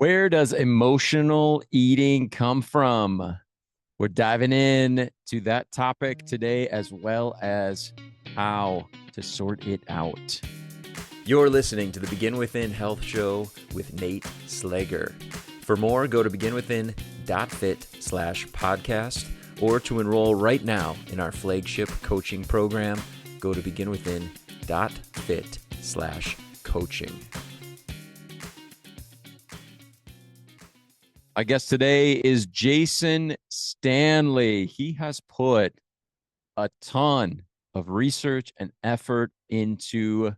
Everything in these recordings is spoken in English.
Where does emotional eating come from? We're diving in to that topic today, as well as how to sort it out. You're listening to the Begin Within Health Show with Nate Slager. For more, go to beginwithin.fit/podcast, or to enroll right now in our flagship coaching program, go to beginwithin.fit/coaching. My guest today is Jason Stanley. He has put a ton of research and effort into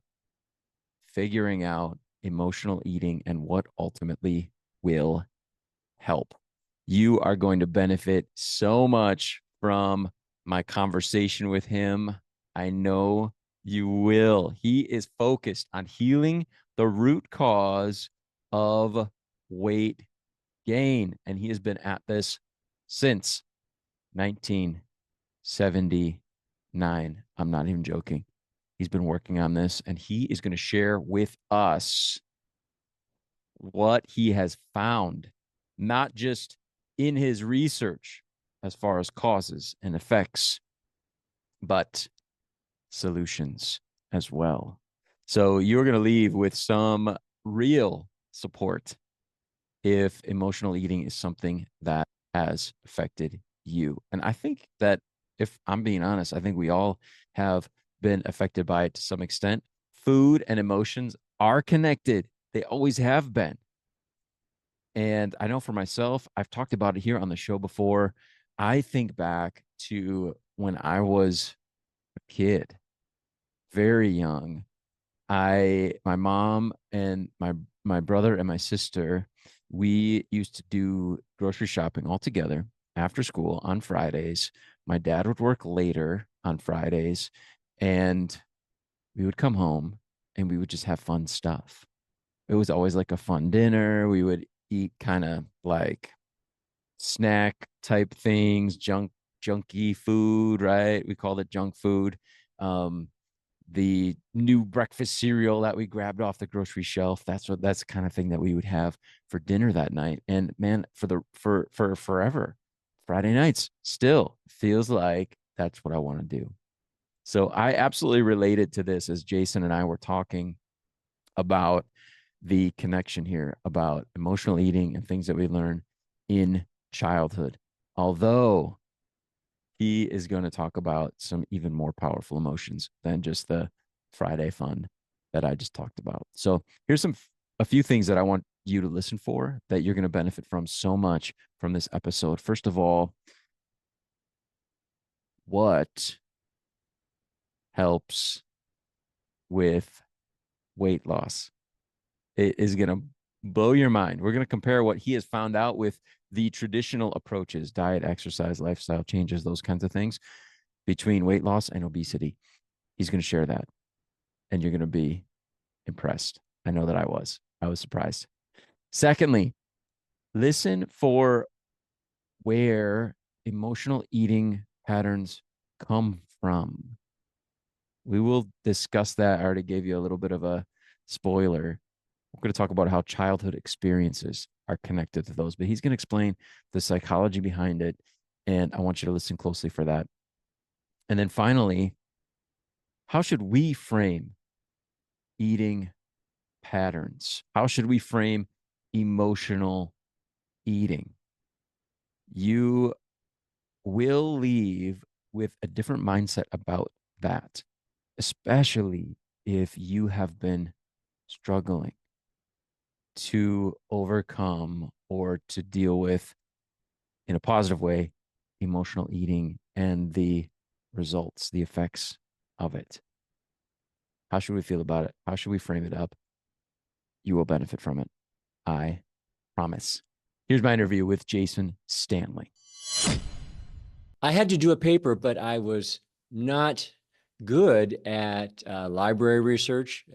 figuring out emotional eating and what ultimately will help. You are going to benefit so much from my conversation with him. I know you will. He is focused on healing the root cause of weight gain, and he has been at this since 1979. I'm not even joking. He's been working on this, and he is going to share with us what he has found, not just in his research as far as causes and effects, but solutions as well. So you're going to leave with some real support if emotional eating is something that has affected you. And I think that, if I'm being honest, I think we all have been affected by it to some extent. Food and emotions are connected, they always have been. And I know for myself, I've talked about it here on the show before. I think back to when I was a kid, very young. My mom and my brother and my sister, we used to do grocery shopping all together after school on Fridays. My dad would work later on Fridays, and we would come home and we would just have fun stuff. It was always like a fun dinner. We would eat kind of like snack type things, junky food, right? We called it junk food. Um, the new breakfast cereal that we grabbed off the grocery shelf. That's the kind of thing that we would have for dinner that night. And man, for forever, Friday nights still feels like that's what I want to do. So I absolutely related to this as Jason and I were talking about the connection here about emotional eating and things that we learn in childhood. Although he is going to talk about some even more powerful emotions than just the Friday fun that I just talked about. So here's a few things that I want you to listen for that you're going to benefit from so much from this episode. First of all, what helps with weight loss? It is going to blow your mind. We're going to compare what he has found out with the traditional approaches, diet, exercise, lifestyle changes, those kinds of things, between weight loss and obesity. He's going to share that, and you're going to be impressed. I know that I was. I was surprised. Secondly, listen for where emotional eating patterns come from. We will discuss that. I already gave you a little bit of a spoiler. We're going to talk about how childhood experiences are connected to those, but he's going to explain the psychology behind it. And I want you to listen closely for that. And then finally, how should we frame eating patterns? How should we frame emotional eating? You will leave with a different mindset about that, especially if you have been struggling to overcome or to deal with, in a positive way, emotional eating and the results, the effects of it. How should we feel about it? How should we frame it up? You will benefit from it. I promise. Here's my interview with Jason Stanley. I had to do a paper, but I was not good at library research.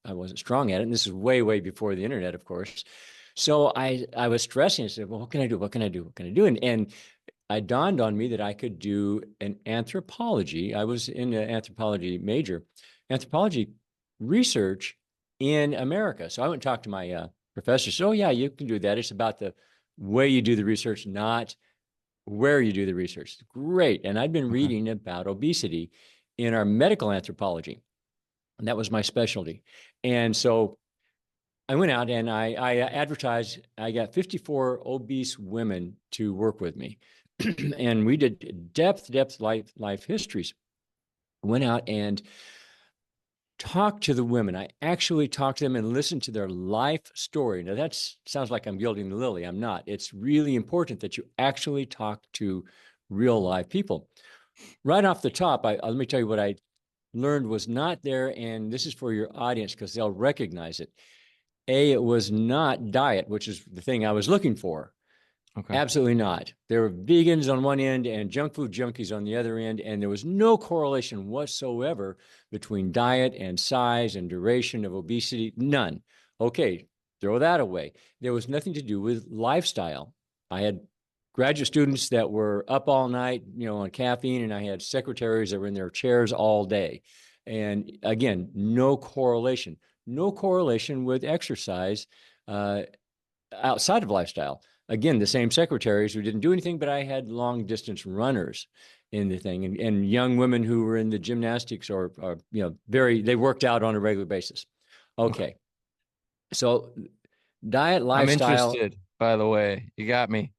I wasn't strong at it. And this is way, way before the internet, of course. So I was stressing. I said, well, what can I do? What can I do? What can I do? And it dawned on me that I could do an anthropology. I was in an anthropology major, anthropology research in America. So I went and talked to my professor said, oh, yeah, you can do that. It's about the way you do the research, not where you do the research. Great. And I'd been Okay. reading about obesity in our medical anthropology, and that was my specialty. And so I went out and I advertised. I got 54 obese women to work with me. And we did depth life histories. Went out and talked to the women. I actually talked to them and listened to their life story. Now that sounds like I'm gilding the lily. I'm not. It's really important that you actually talk to real live people. Right off the top, let me tell you what I learned was not there, and this is for your audience because they'll recognize it. It was not diet, which is the thing I was looking for. Okay. Absolutely not. There were vegans on one end and junk food junkies on the other end, and there was no correlation whatsoever between diet and size and duration of obesity. None. Okay, throw that away. There was nothing to do with lifestyle. I had graduate students that were up all night, on caffeine, and I had secretaries that were in their chairs all day. And again, no correlation. No correlation with exercise outside of lifestyle. Again, the same secretaries who didn't do anything, but I had long distance runners in the thing, and young women who were in the gymnastics or they worked out on a regular basis. Okay. Okay. So diet, I'm lifestyle. interested, by the way. You got me.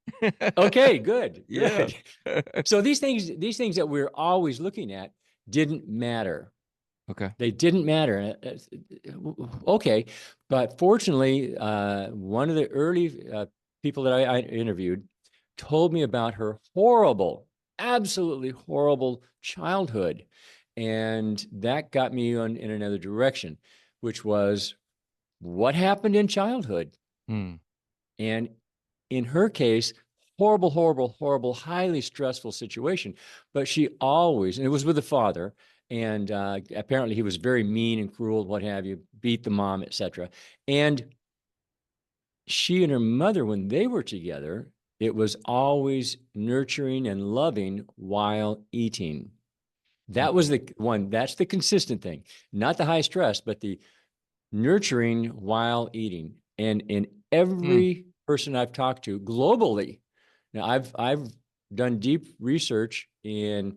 Okay, good, Yeah. good. So these things that we're always looking at didn't matter. Okay. They didn't matter. Okay. But fortunately, one of the early people that I interviewed told me about her horrible, absolutely horrible childhood. And that got me in another direction, which was what happened in childhood. Hmm. And in her case, horrible, horrible, horrible, highly stressful situation. But she always, and it was with the father, and apparently he was very mean and cruel, what have you, beat the mom, etc. And she and her mother, when they were together, it was always nurturing and loving while eating. That was Okay. the one, that's the consistent thing, not the high stress, but the nurturing while eating. And in Hmm. every person I've talked to globally, now I've done deep research in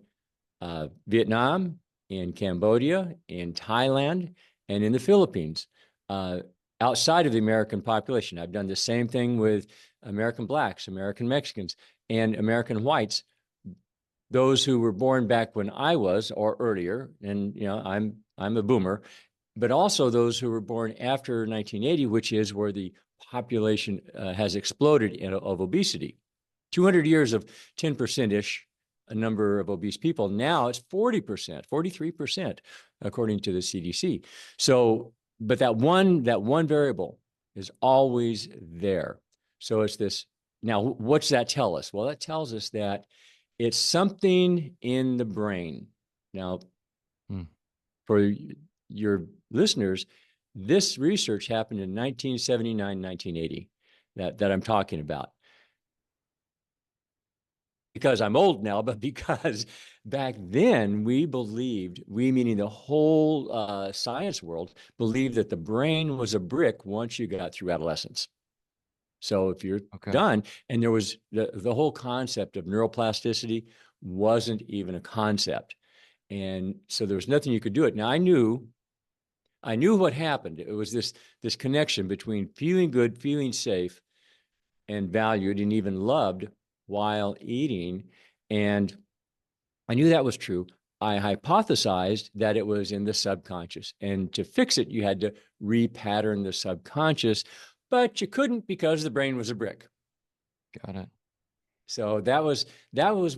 Vietnam, in Cambodia, in Thailand, and in the Philippines. Uh, Outside of the American population, I've done the same thing with American blacks, American Mexicans, and American whites. Those who were born back when I was or earlier, and I'm a boomer, but also those who were born after 1980, which is where the population has exploded of obesity. 200 years of 10%-ish a number of obese people. Now it's 40%, 43%, according to the CDC. So, but that one variable is always there. So it's this. Now, what's that tell us? Well, that tells us that it's something in the brain. Now, Hmm. for your listeners, this research happened in 1979, 1980 that I'm talking about. Because I'm old now, but because back then we believed, we meaning the whole science world, believed that the brain was a brick once you got through adolescence. So if you're Okay. done, and there was the whole concept of neuroplasticity wasn't even a concept. And so there was nothing you could do it. Now I knew what happened. It was this connection between feeling good, feeling safe, and valued and even loved while eating. And I knew that was true. I hypothesized that it was in the subconscious. And to fix it, you had to repattern the subconscious, but you couldn't because the brain was a brick. Got it. So that was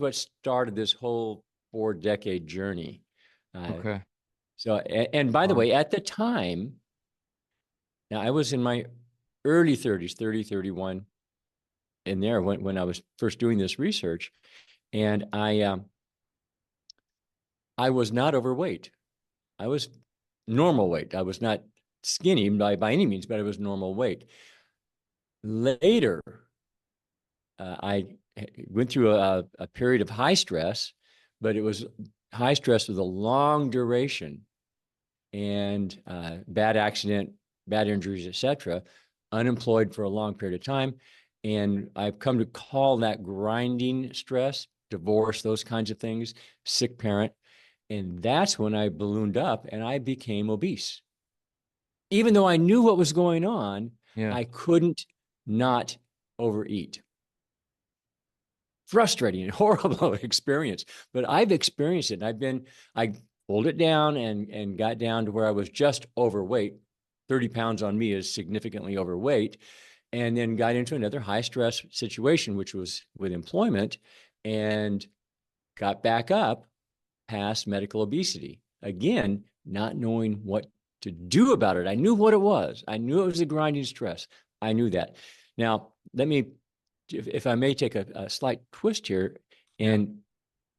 what started this whole 4-decade journey. Uh, Okay. and by the Wow. way, at the time, now I was in my early 30s, 30, 31, in there when I was first doing this research, and I was not overweight. I was normal weight. I was not skinny by any means, but I was normal weight. Later, I went through a period of high stress, but it was high stress with a long duration and bad accident, bad injuries, etc. unemployed for a long period of time. And I've come to call that grinding stress, divorce, those kinds of things, sick parent. And that's when I ballooned up and I became obese. Even though I knew what was going on, Yeah. I couldn't not overeat. Frustrating and horrible experience, but I've experienced it. I pulled it down and got down to where I was just overweight. 30 pounds on me is significantly overweight. And then got into another high stress situation, which was with employment, and got back up past medical obesity. Again, not knowing what to do about it. I knew what it was. I knew it was the grinding stress. I knew that. Now, if I may take a slight twist here, Yeah. and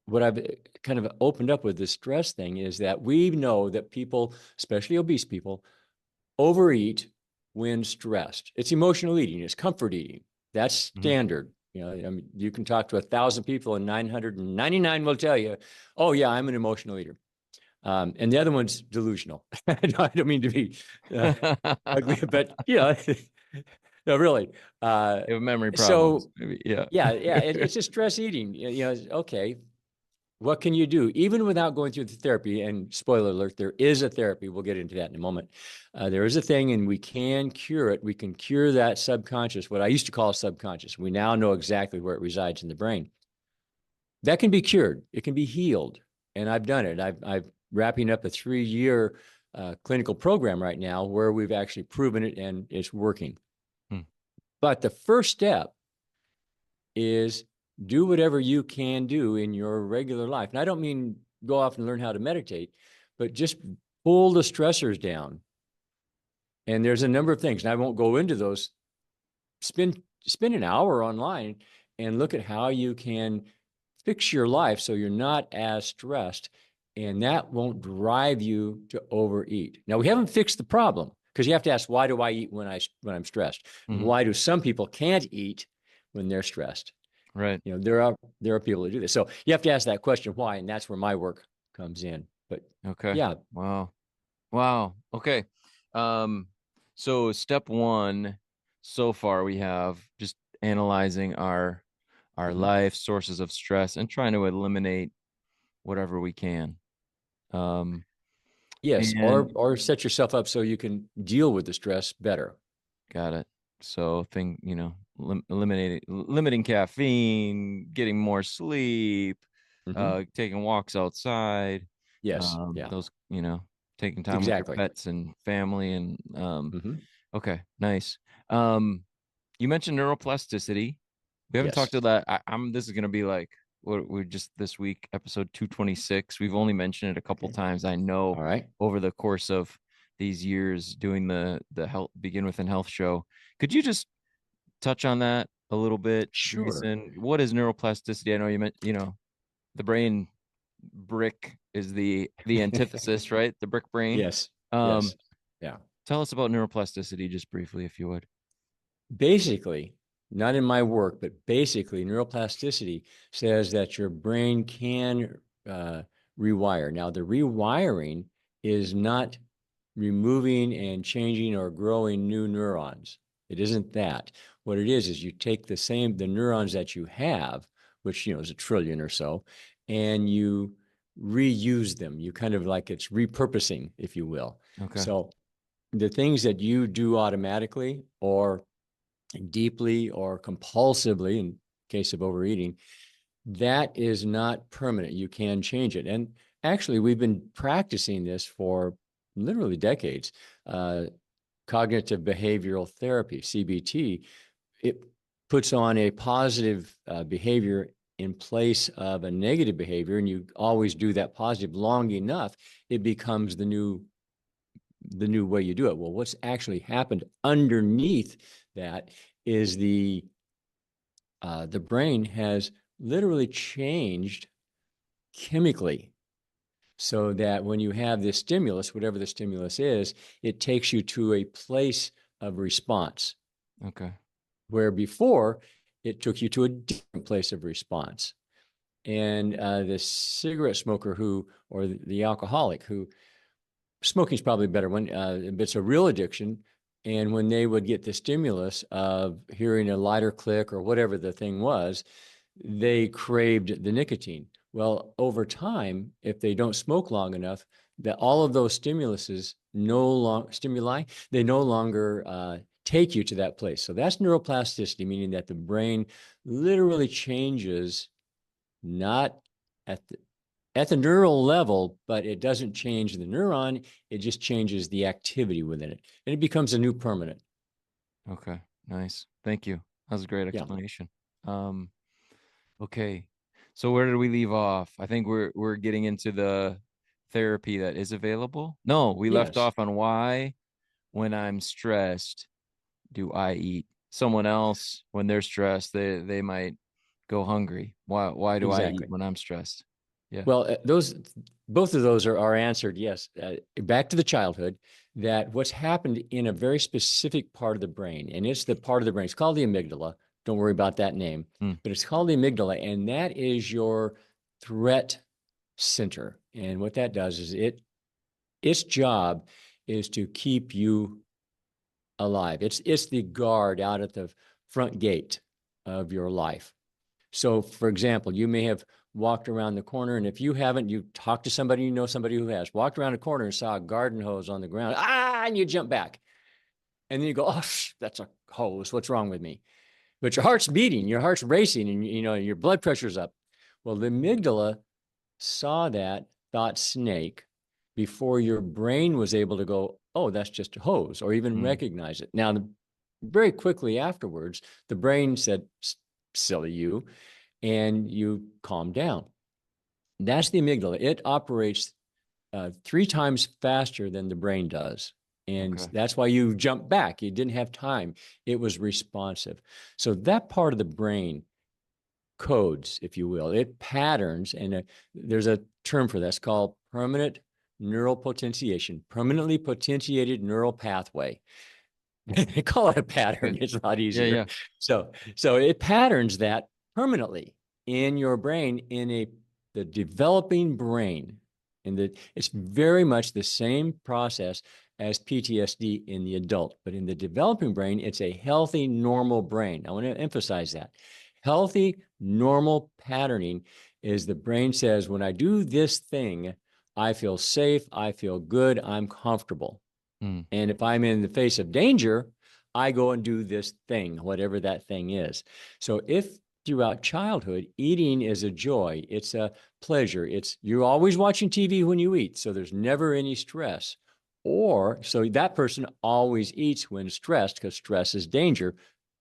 what I've kind of opened up with this stress thing is that we know that people, especially obese people, overeat when stressed. It's emotional eating, it's comfort eating. That's Mm-hmm. standard. I mean, you can talk to 1,000 people and 999 will tell you, oh, yeah, I'm an emotional eater. And the other one's delusional. I don't mean to be ugly, but no, really. You have memory problems, So maybe. Yeah. yeah, it's just stress eating. Okay, what can you do even without going through the therapy? And spoiler alert, there is a therapy. We'll get into that in a moment. There is a thing, and we can cure it. We can cure that subconscious, what I used to call subconscious. We now know exactly where it resides in the brain. That can be cured. It can be healed, and I've done it. I've wrapping up a 3-year clinical program right now where we've actually proven it and it's working. Hmm. But the first step is do whatever you can do in your regular life. And I don't mean go off and learn how to meditate, but just pull the stressors down. And there's a number of things, and I won't go into those. Spend an hour online and look at how you can fix your life so you're not as stressed, and that won't drive you to overeat. Now, we haven't fixed the problem, because you have to ask, why do I eat when I'm stressed? And Mm-hmm. why do some people can't eat when they're stressed? Right. There are people who do this. So you have to ask that question, why? And that's where my work comes in. But Okay. yeah. Wow. Wow. Okay. Um, so step one, so far we have just analyzing our Mhm. life sources of stress and trying to eliminate whatever we can. Um, Yes, and or set yourself up so you can deal with the stress better. got it. So limiting caffeine, getting more sleep, Hmm. taking walks outside, Yes, yeah, those, taking time with your exactly. pets and family and Hmm. okay, nice. Um, you mentioned neuroplasticity. We haven't talked Yes. to that. This is gonna be like what we're just this week, episode 226. We've only mentioned it a couple Okay. times. I know All right. over the course of these years doing the health begin within health show. Could you just touch on that a little bit, Sure. Jason? What is neuroplasticity? I know you meant, the brain brick is the antithesis, right? The brick brain. Yes. Um, Yes. Yeah. Tell us about neuroplasticity just briefly, if you would. Basically, not in my work, but basically, neuroplasticity says that your brain can rewire. Now, the rewiring is not removing and changing or growing new neurons. It isn't that. What it is you take the neurons that you have, which is a trillion or so, and you reuse them. You kind of like it's repurposing, if you will. Okay. So the things that you do automatically or deeply or compulsively, in case of overeating, that is not permanent. You can change it. And actually, we've been practicing this for literally decades. Cognitive behavioral therapy, CBT, it puts on a positive behavior in place of a negative behavior, and you always do that positive long enough, it becomes the new way you do it. Well, what's actually happened underneath that is the brain has literally changed chemically so that when you have this stimulus, whatever the stimulus is, it takes you to a place of response Okay. where before it took you to a different place of response. And the cigarette smoker or the alcoholic who, smoking is probably a better one, it's a real addiction. And when they would get the stimulus of hearing a lighter click or whatever the thing was, they craved the nicotine. Well, over time, if they don't smoke long enough, that all of those stimuli, they no longer take you to that place. So that's neuroplasticity, meaning that the brain literally changes not at the neural level, but it doesn't change the neuron. It just changes the activity within it, and it becomes a new permanent. Okay. Nice. Thank you. That was a great Yeah. explanation. Um, okay. So where did we leave off? I think we're getting into the therapy that is available. No, we left Yes. off on why when I'm stressed do I eat. Someone else when they're stressed, they might go hungry. Why do I eat Exactly. when I'm stressed? Yeah. Well, both of those are answered. Yes. Back to the childhood, that what's happened in a very specific part of the brain, and it's the part of the brain. It's called the amygdala. Don't worry about that name, Mm, but it's called the amygdala, and that is your threat center. And what that does is its job is to keep you alive. It's the guard out at the front gate of your life. So, for example, you may have walked around the corner, and if you haven't, you talked to somebody, you know somebody who has walked around a corner and saw a garden hose on the ground, and you jump back. And then you go, oh, that's a hose. What's wrong with me? But your heart's beating, your heart's racing, and your blood pressure's up. Well, the amygdala saw that, thought snake, before your brain was able to go, oh, that's just a hose, or even mm, recognize it. Now, very quickly afterwards, the brain said, silly you, and you calm down. That's the amygdala. It operates 3 times faster than the brain does. And okay. that's why you jump back. You didn't have time. It was responsive. So that part of the brain codes, if you will, it patterns. And there's a term for that. It's called permanent neural potentiation, permanently potentiated neural pathway. They call it a pattern. Good. It's a lot Yeah, easier. yeah. So it patterns that permanently in your brain in the developing brain. And it's very much the same process as PTSD in the adult, but in the developing brain, it's a healthy, normal brain. I want to emphasize that. Healthy, normal patterning is the brain says, when I do this thing, I feel safe, I feel good, I'm comfortable. Mm, And if I'm in the face of danger, I go and do this thing, whatever that thing is. So if throughout childhood, eating is a joy, it's a pleasure, you're always watching TV when you eat, so there's never any stress. Or so that person always eats when stressed because stress is danger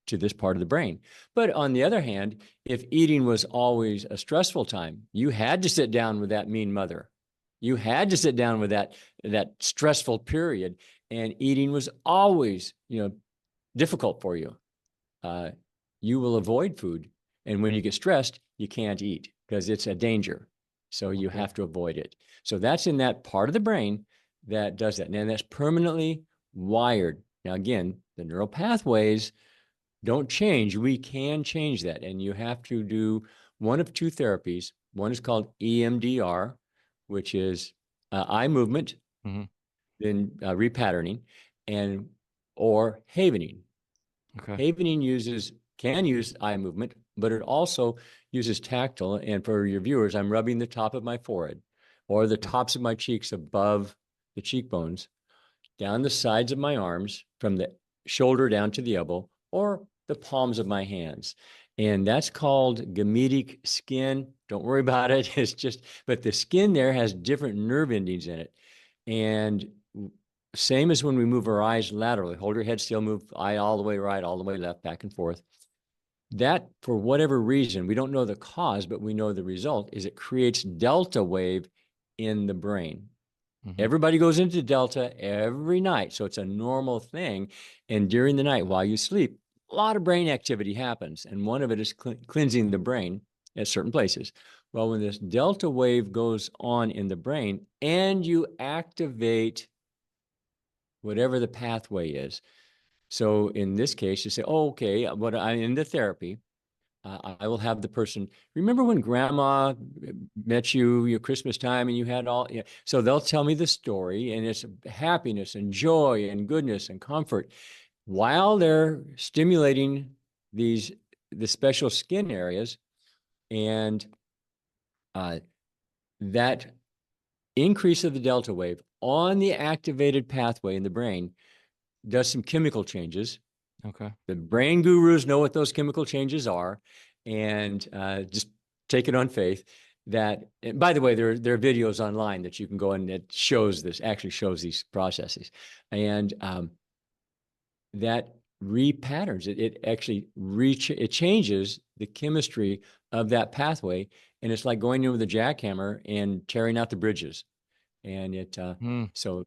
to this part of the brain. But on the other hand, if eating was always a stressful time, you had to sit down with that mean mother. You had to sit down with that stressful period, and eating was always, difficult for you. Uh, you will avoid food, and when you get stressed, you can't eat because it's a danger. So you okay. have to avoid it. So that's in that part of the brain that does that, and that's permanently wired. Now, again, the neural pathways don't change. We can change that, and you have to do one of two therapies. One is called EMDR, which is eye movement, Hmm. then repatterning, and or havening. Okay. Havening can use eye movement, but it also uses tactile. And for your viewers, I'm rubbing the top of my forehead or the Okay. tops of my cheeks above the cheekbones, down the sides of my arms, from the shoulder down to the elbow, or the palms of my hands. And that's called gametic skin. Don't worry about it. It's just, but the skin there has different nerve endings in it. And same as when we move our eyes laterally, hold your head still, move eye all the way right, all the way left, back and forth. That, for whatever reason, we don't know the cause, but we know the result is it creates delta wave in the brain. Hmm. Everybody goes into delta every night. So it's a normal thing. And during the night while you sleep, a lot of brain activity happens. And one of it is cleansing the brain at certain places. Well, when this delta wave goes on in the brain and you activate whatever the pathway is. So in this case, you say, oh, okay, but I'm in the therapy. I will have the person remember when grandma met you your Christmas time and you had all, yeah. So they'll tell me the story, and it's happiness and joy and goodness and comfort while they're stimulating the special skin areas. And uh, that increase of the delta wave on the activated pathway in the brain does some chemical changes. Okay. The brain gurus know what those chemical changes are, and just take it on faith. That, and by the way, there are videos online that you can go and it shows this, actually shows these processes, and that repatterns it. It actually it changes the chemistry of that pathway, and it's like going in with a jackhammer and tearing out the bridges. And it Hmm. so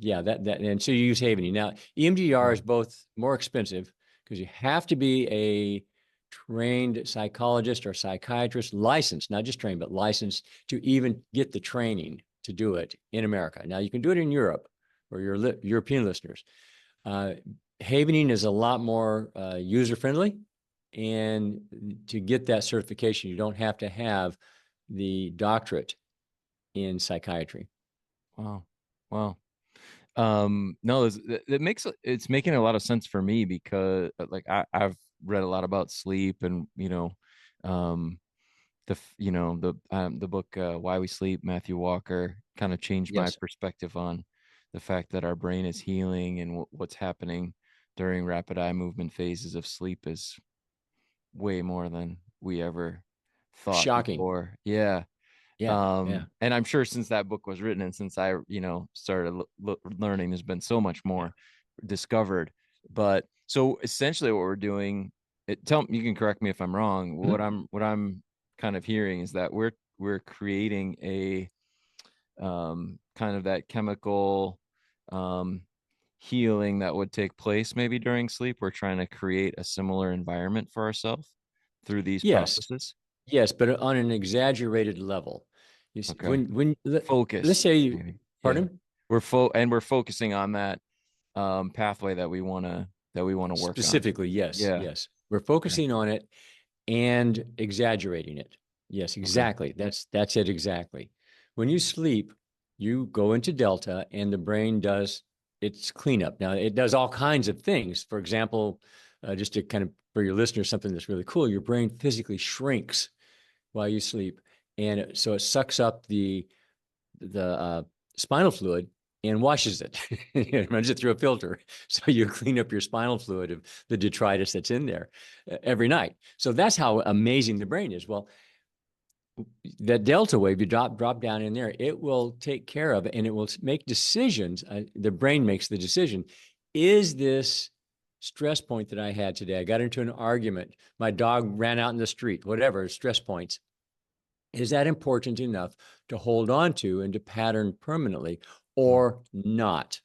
yeah, and so you use Havening. Now, EMDR Yeah. is both more expensive because you have to be a trained psychologist or psychiatrist, licensed, not just trained, but licensed to even get the training to do it in America. Now, you can do it in Europe or your European listeners. Uh, Havening is a lot more user friendly. And to get that certification, you don't have to have the doctorate in psychiatry. Wow. Wow. No, it makes it's making a lot of sense for me because like I've read a lot about sleep and um the book Why We Sleep, Matthew Walker kind of changed my Yes. perspective on the fact that our brain is healing and what's happening during rapid eye movement phases of sleep is way more than we ever thought Shocking. before. Yeah. Yeah. Yeah. And I'm sure since that book was written and since I started learning, there's been so much Yeah. more discovered. But so essentially what we're doing, tell you can correct me if I'm wrong. Mhm. What I'm kind of hearing is that we're creating a kind of that chemical um healing that would take place maybe during sleep. We're trying to create a similar environment for ourselves through these Yes. processes. Yes, but on an exaggerated level. You see, Okay. let's Focus say, maybe. Yeah. pardon, We're focusing on that pathway that we want to work on. specifically, yes, Yeah. yes. We're Okay. focusing on it and exaggerating it. Yes, Okay. exactly. That's it exactly. When you sleep, you go into delta and the brain does its cleanup. Now, it does all kinds of things. For example, just to kind of for your listeners, something that's really cool, your brain physically shrinks while you sleep. And so it sucks up the spinal fluid and washes it. It runs it through a filter. So you clean up your spinal fluid of the detritus that's in there every night. So that's how amazing the brain is. Well, that delta wave, you drop down in there, it will take care of it and it will make decisions. The brain makes the decision. Is this stress point that I had today? I got into an argument. My dog ran out in the street, whatever, stress points. Is that important enough to hold on to and to pattern permanently Mm. or not?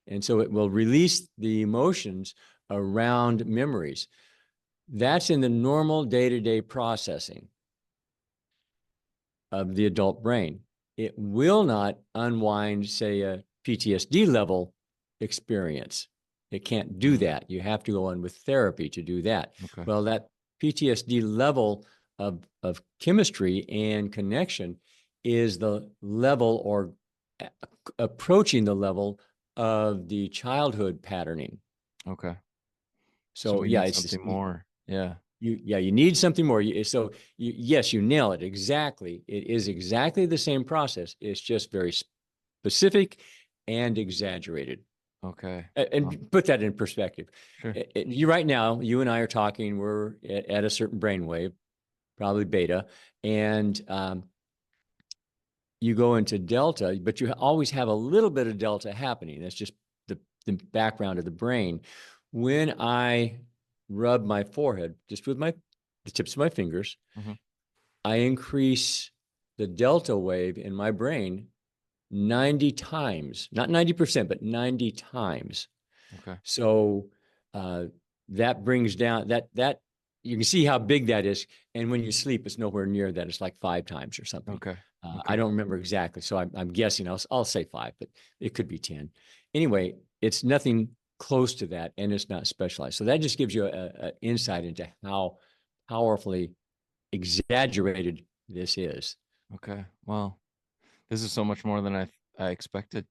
And so it will release the emotions around memories. That's in the normal day-to-day processing of the adult brain. It will not unwind, say, a PTSD level experience. It can't do Mm. that. You have to go on with therapy to do that. Okay. Well, that PTSD level of chemistry and connection is the level or approaching the level of the childhood patterning. Okay. So So we yeah, need it's just, something more. Yeah. you need something more. Yes, you nail it exactly. It is exactly the same process. It's just very specific and exaggerated. Okay. Well, And put that in perspective. sure. You right now, you and I are talking. We're at a certain brainwave, probably beta, and you go into delta, but you always have a little bit of delta happening. That's just the background of the brain. When I rub my forehead just with the tips of my fingers, Hmm. I increase the delta wave in my brain 90 times, not 90%, but 90 times. Okay. So uh, that brings down that you can see how big that is. And when you sleep, it's nowhere near that. It's like 5 times or something. Okay. I Okay. don't remember exactly. So I'm guessing I'll say 5, but it could be 10. Anyway, it's nothing close to that and it's not specialized. So that just gives you a insight into how powerfully exaggerated this is. Okay. Well, this is so much more than I expected.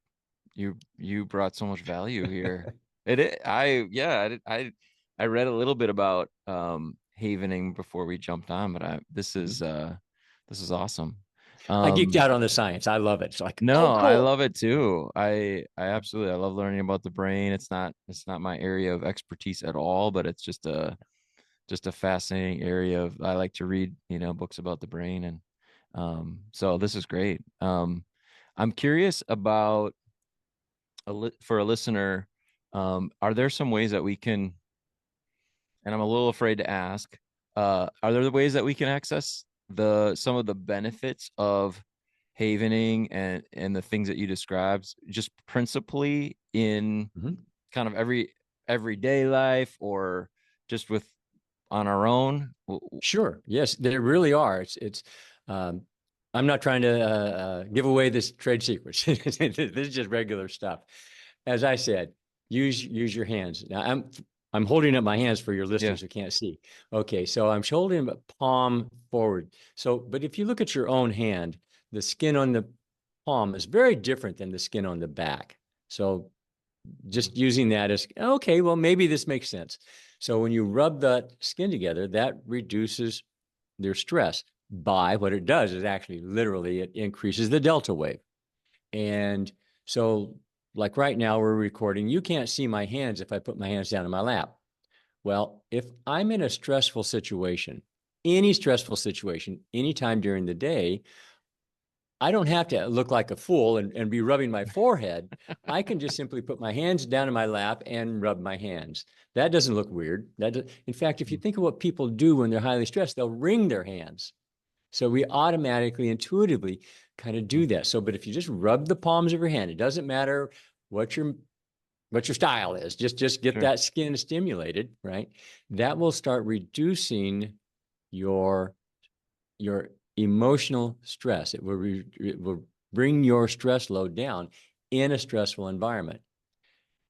You brought so much value here. I yeah, I read a little bit about havening before we jumped on, but this is awesome. I geeked Um out on the science. I love it. It's like, oh, no, I cool. love it too. I absolutely I love learning about the brain. It's not my area of expertise at all, but it's just a fascinating area of I like to read, books about the brain and so this is great. I'm curious about for a listener, are there some ways that we can, and I'm a little afraid to ask, are there ways that we can access some of the benefits of havening and the things that you described, just principally in Mhm. kind of everyday life or just with on our own? Sure. Yes, there really are. Um, I'm not trying to give away this trade secrets. This is just regular stuff. As I said, use your hands. Now I'm holding up my hands for your Yeah. listeners who can't see. Okay, so I'm holding them palm forward. So, but if you look at your own hand, the skin on the palm is very different than the skin on the back. So just using that as, okay, well, maybe this makes sense. So when you rub that skin together, that reduces their stress by what it does is actually literally it increases the delta wave. And so, like right now, we're recording. You can't see my hands if I put my hands down in my lap. Well, if I'm in a stressful situation, any stressful situation, anytime during the day, I don't have to look like a fool and be rubbing my forehead. I can just simply put my hands down in my lap and rub my hands. That doesn't look weird. In fact, if you think of what people do when they're highly stressed, they'll wring their hands. So we automatically, intuitively kind of do that. So, but if you just rub the palms of your hand, it doesn't matter what your style is. Just get Sure. that skin stimulated, right? That will start reducing your your emotional stress. It will bring your stress load down in a stressful environment.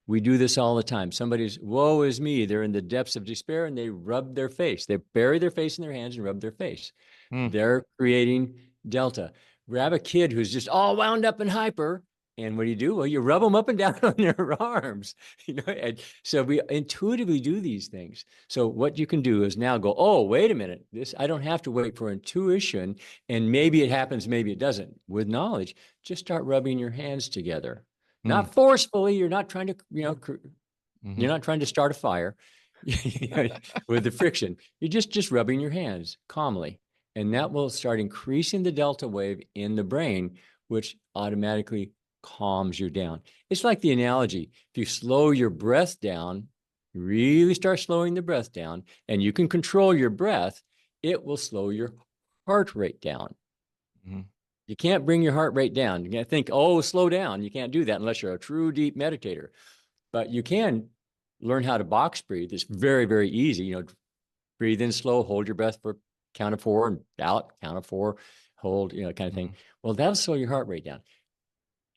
We do this all the time. Somebody's, woe is me. They're in the depths of despair and they rub their face. They bury their face in their hands and rub their face. Hmm. They're creating delta. Grab a kid who's just all wound up and hyper. And what do? Well, you rub them up and down on their arms. And so we intuitively do these things. So what you can do is now go, oh, wait a minute. I don't have to wait for intuition. And maybe it happens, maybe it doesn't. With knowledge, just start rubbing your hands together. Hmm. Not forcefully. You're not trying to, Hmm. you're not trying to start a fire with the friction. You're just rubbing your hands calmly. And that will start increasing the delta wave in the brain, which automatically calms you down. It's like the analogy. If you slow your breath down, really start slowing the breath down, and you can control your breath, it will slow your heart rate down. Hmm. You can't bring your heart rate down. You can't think, oh, slow down. You can't do that unless you're a true deep meditator. But you can learn how to box breathe. It's very, very easy. Breathe in slow, hold your breath for count of 4 and out, count of 4, hold, kind of thing. Hmm. Well, that'll slow your heart rate down.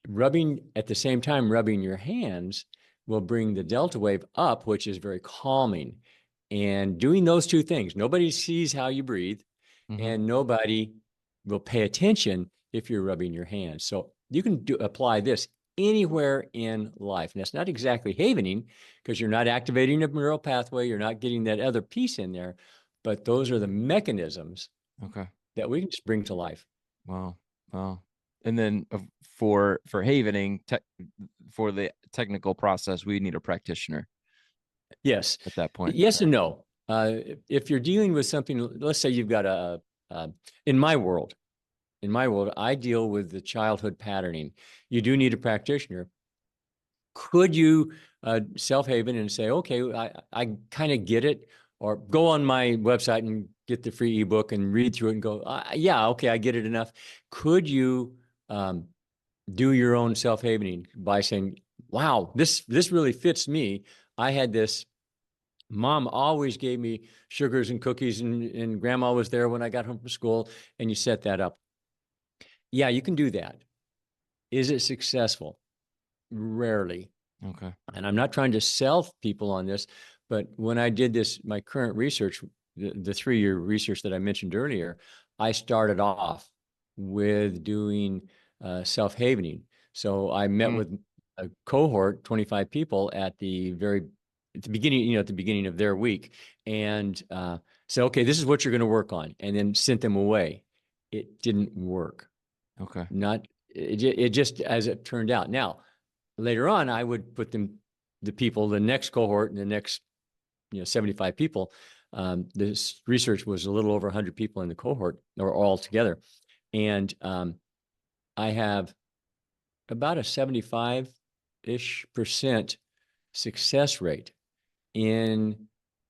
Rubbing at the same time, rubbing your hands will bring the delta wave up, which is very calming. And doing those two things, nobody sees how you breathe, Hmm. and nobody will pay attention if you're rubbing your hands. So you can apply this anywhere in life. And that's not exactly havening because you're not activating a neural pathway. You're not getting that other piece in there. But those are the mechanisms Okay. that we can just bring to life. Wow. Wow. And then for havening, for the technical process, we need a practitioner Yes. at that point. Yes Okay. and no. If you're dealing with something, let's say you've got in my world, I deal with the childhood patterning. You do need a practitioner. Could you self-haven and say, okay, I kind of get it, or go on my website and get the free ebook and read through it and go, yeah, okay, I get it enough. Could you do your own self-havening by saying, wow, this really fits me. I had this. Mom always gave me sugars and cookies, and grandma was there when I got home from school, and you set that up. Yeah, you can do that. Is it successful? Rarely. Okay. And I'm not trying to sell people on this, but when I did this, my current research, the 3-year research that I mentioned earlier, I started off with doing self-havening. So I met Mm, with a cohort, 25 people at the beginning, at the beginning of their week, and said, okay, this is what you're going to work on, and then sent them away. It didn't work. okay. Not it just as it turned out. Now, later on, I would put the next cohort, and the next 75 people. This research was a little over 100 people in the cohort, or all together, and I have about a 75-ish% success rate in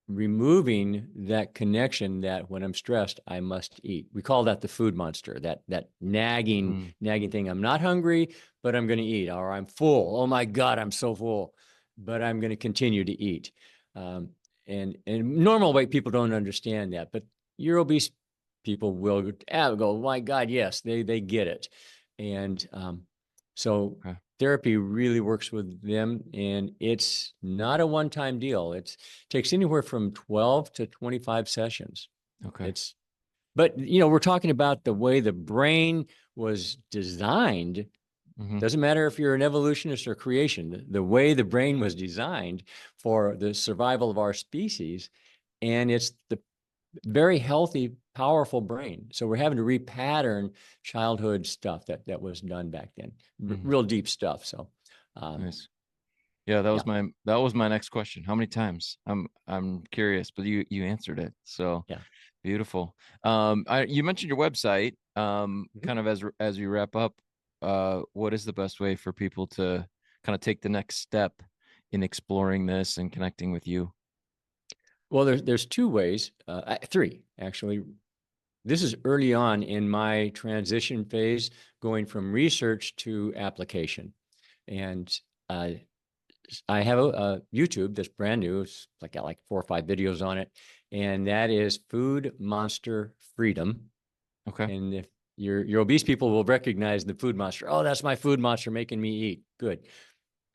removing that connection that when I'm stressed, I must eat. We call that the food monster, that nagging Mm, thing. I'm not hungry, but I'm going to eat, or I'm full. Oh my God, I'm so full, but I'm going to continue to eat. Um, and normal weight people don't understand that, but your obese people will go, my God, yes, they get it. And so okay. therapy really works with them, and it's not a one-time deal. It takes anywhere from 12 to 25 sessions. Okay. It's But we're talking about the way the brain was designed. Hmm. Doesn't matter if you're an evolutionist or creation, the way the brain was designed for the survival of our species, and it's the very healthy, powerful brain. So we're having to repattern childhood stuff that was done back then. Hmm. Real deep stuff. So um, Nice. Yeah, yeah, that was my next question. How many times? I'm curious, but you answered it. So yeah. beautiful. You mentioned your website. Mhm. Kind of as we wrap up, what is the best way for people to kind of take the next step in exploring this and connecting with you? Well, there's two ways, three actually. This is early on in my transition phase, going from research to application, and uh, I have a YouTube that's brand new. It's like got like 4 or 5 videos on it, and that is Food Monster Freedom. Okay. And if your obese people will recognize the food monster. Oh, that's my food monster making me eat. Good.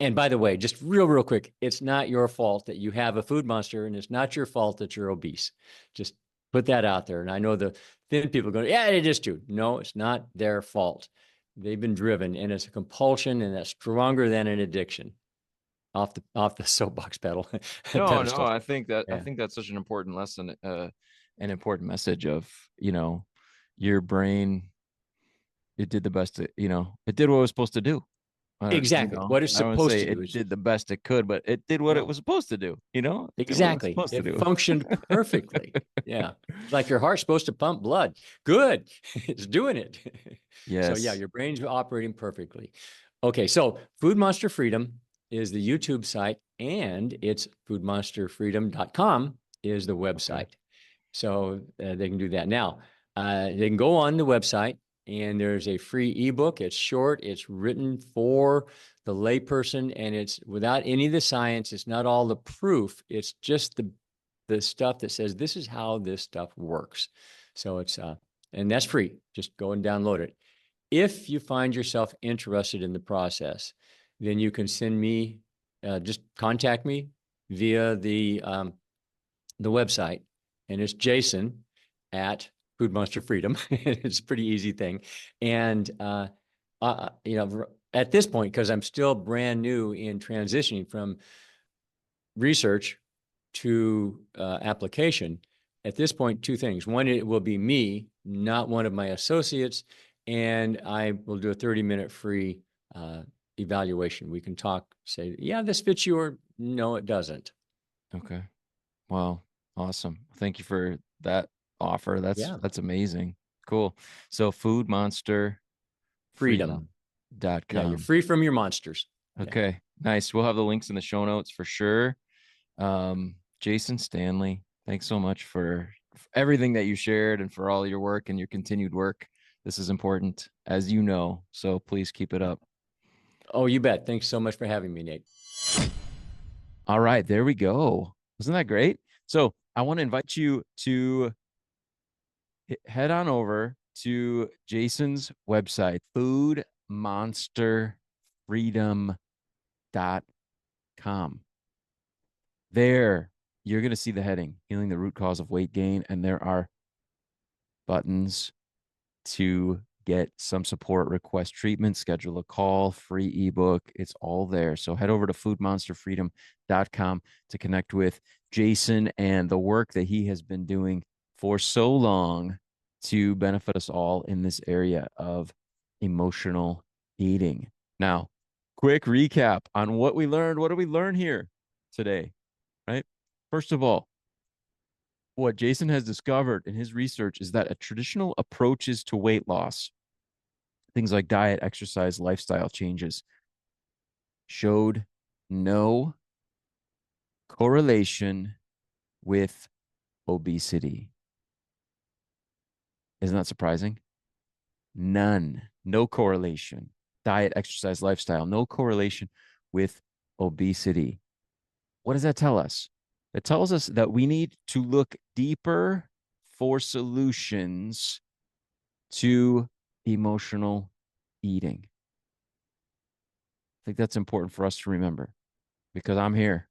And by the way, just real quick, it's not your fault that you have a food monster, and it's not your fault that you're obese. Just put that out there. And I know the thin people go, yeah, it is too. No, it's not their fault. They've been driven, and it's a compulsion, and that's stronger than an addiction. Off the soapbox No, no, pedestal. I Yeah, think that's such an important lesson, an important message of, your brain, it did the best it did what it was supposed to do. exactly. What it's I don't supposed say to do it is did the best it could, but it did what it no. was supposed to do, It did what it was Exactly. supposed to It do. functioned perfectly. Yeah. It's like your heart's supposed to pump blood. Good. It's doing it. So yeah, Yes. your brain's operating perfectly. Okay, so Food Monster Freedom is the YouTube site, and it's foodmonsterfreedom.com is the Okay. website. So they can do that. Now, they can go on the website, and there's a free ebook. It's short, it's written for the layperson, and it's without any of the science. It's not all the proof. It's just the stuff that says this is how this stuff works. So and that's free. Just go and download it. If you find yourself interested in the process, then you can send me, just contact me via the website, and it's Jason at Food Monster Freedom. It's a pretty easy thing. And, at this point, because I'm still brand new in transitioning from research to application, at this point, two things. One, it will be me, not one of my associates, and I will do a 30-minute free evaluation. We can talk, say, yeah, this fits you, or no, it doesn't. Okay. Wow. Awesome. Thank you for that offer. Yeah. That's amazing. Cool. So Freedom. Yeah, you're foodmonsterfreedom.com. free from your monsters. Yeah. Okay. Nice. We'll have the links in the show notes for sure. Jason Stanley, thanks so much for everything that you shared and for all your work and your continued work. This is important, as you know. So please keep it up. Oh, you bet. Thanks so much for having me, Nate. All right, there we go. Isn't that great? So I want to invite you to head on over to Jason's website, foodmonsterfreedom.com. There you're going to see the heading, healing the root cause of weight gain. And there are buttons to get some support, request treatment, schedule a call, free ebook. It's all there. So head over to foodmonsterfreedom.com to connect with Jason and the work that he has been doing for so long to benefit us all in this area of emotional eating. Now, quick recap on what we learned. What did we learn here today? Right? First of all, what Jason has discovered in his research is that a traditional approaches to weight loss, things like diet, exercise, lifestyle changes, showed no correlation with obesity. Isn't that surprising? None. No correlation. Diet, exercise, lifestyle, no correlation with obesity. What does that tell us? It tells us that we need to look deeper for solutions to emotional eating. I think that's important for us to remember because I'm here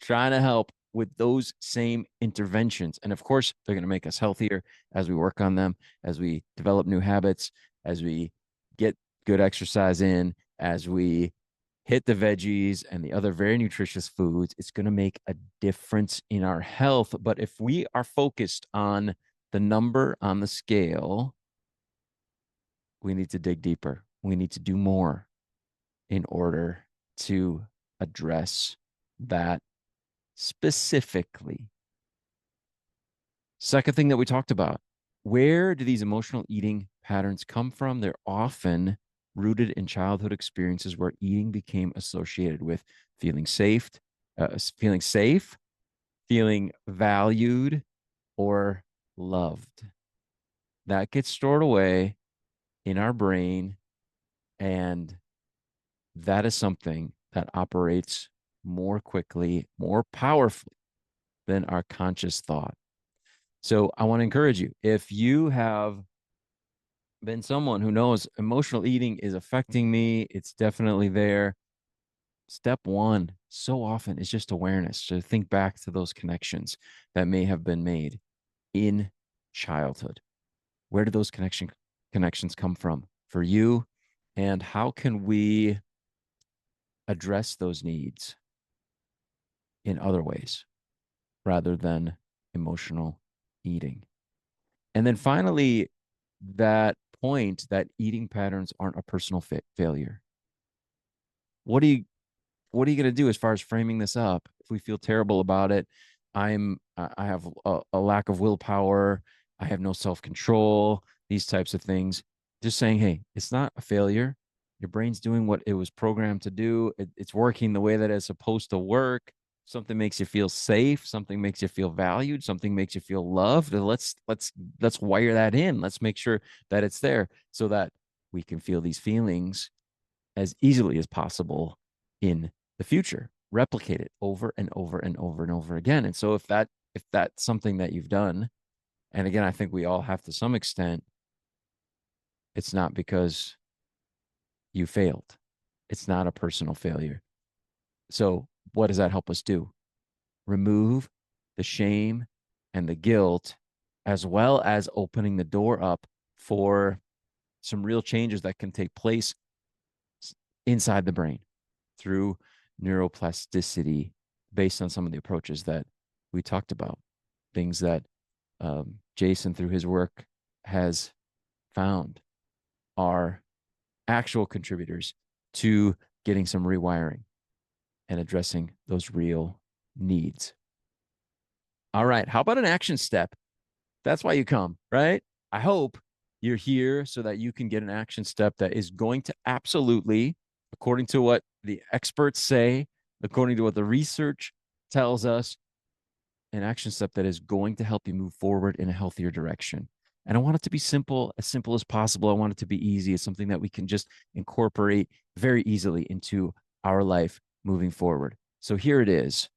trying to help with those same interventions. And of course, they're going to make us healthier as we work on them, as we develop new habits, as we get good exercise in, as we hit the veggies and the other very nutritious foods. It's going to make a difference in our health. But if we are focused on the number on the scale, we need to dig deeper. We need to do more in order to address that specifically. Second thing that we talked about, where do these emotional eating patterns come from? They're often rooted in childhood experiences where eating became associated with feeling safe, feeling safe, feeling valued, or loved. That gets stored away in our brain, and that is something that operates more quickly, more powerfully than our conscious thought. So I want to encourage you, if you have been someone who knows emotional eating is affecting me, it's definitely there. Step one, so often, is just awareness. So think back to those connections that may have been made in childhood. Where do those connections come from for you? And how can we address those needs in other ways rather than emotional eating? And then finally, that point that eating patterns aren't a personal failure. What do you what are you going to do as far as framing this up? If we feel terrible about it, I have a lack of willpower, I have no self-control, these types of things. Just saying, hey, it's not a failure. Your brain's doing what it was programmed to do. It's working the way that it's supposed to work. Something makes you feel safe, something makes you feel valued, something makes you feel loved. Let's wire that in. Let's make sure that it's there so that we can feel these feelings as easily as possible in the future, replicate it over and over and over and over again. And so if that's something that you've done, and again, I think we all have to some extent, it's not because you failed. It's not a personal failure. So what does that help us do? Remove the shame and the guilt, as well as opening the door up for some real changes that can take place inside the brain through neuroplasticity based on some of the approaches that we talked about, things that Jason, through his work, has found are actual contributors to getting some rewiring and addressing those real needs. All right. How about an action step? That's why you come, right? I hope you're here so that you can get an action step that is going to absolutely, according to what the experts say, according to what the research tells us, an action step that is going to help you move forward in a healthier direction. And I want it to be simple as possible. I want it to be easy. It's something that we can just incorporate very easily into our life moving forward. So here it is.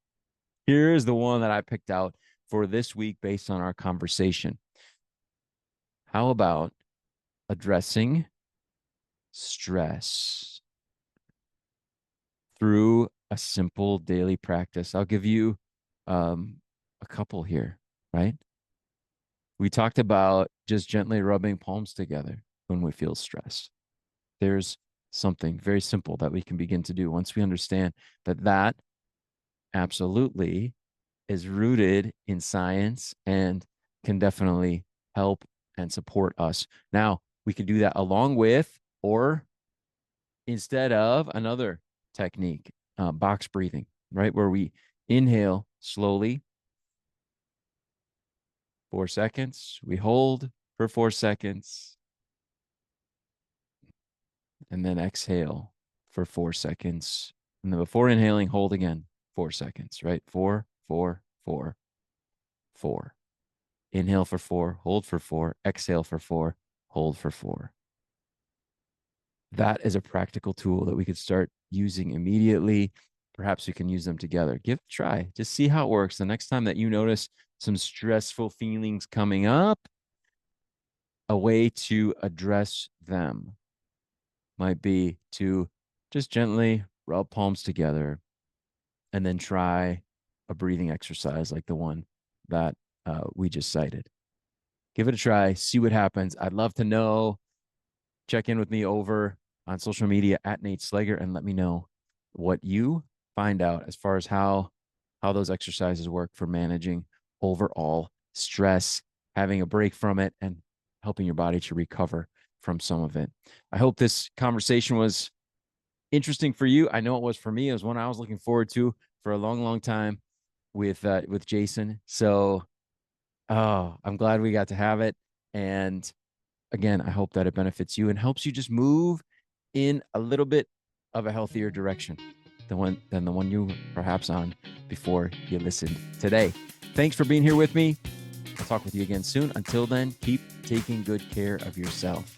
Here is the one that I picked out for this week based on our conversation. How about addressing stress through a simple daily practice? I'll give you a couple here, right? We talked about just gently rubbing palms together when we feel stressed. There's something very simple that we can begin to do once we understand that absolutely is rooted in science and can definitely help and support us. Now, we can do that along with or instead of another technique, box breathing, right? Where we inhale slowly, 4 seconds, we hold for 4 seconds, and then exhale for 4 seconds. And then before inhaling, hold again, 4 seconds, right? Four, four, four, four. Inhale for 4, hold for 4, exhale for 4, hold for 4. That is a practical tool that we could start using immediately. Perhaps we can use them together. Give it a try. Just see how it works. The next time that you notice some stressful feelings coming up, a way to address them might be to just gently rub palms together and then try a breathing exercise like the one that we just cited. Give it a try, see what happens. I'd love to know. Check in with me over on social media at Nate Slager and let me know what you find out as far as how those exercises work for managing overall stress, having a break from it, and helping your body to recover from some of it. I hope this conversation was interesting for you. I know it was for me. It was one I was looking forward to for a long, long time with Jason. So, I'm glad we got to have it. And again, I hope that it benefits you and helps you just move in a little bit of a healthier direction than the one you were perhaps on before you listened today. Thanks for being here with me. I'll talk with you again soon. Until then, keep taking good care of yourself.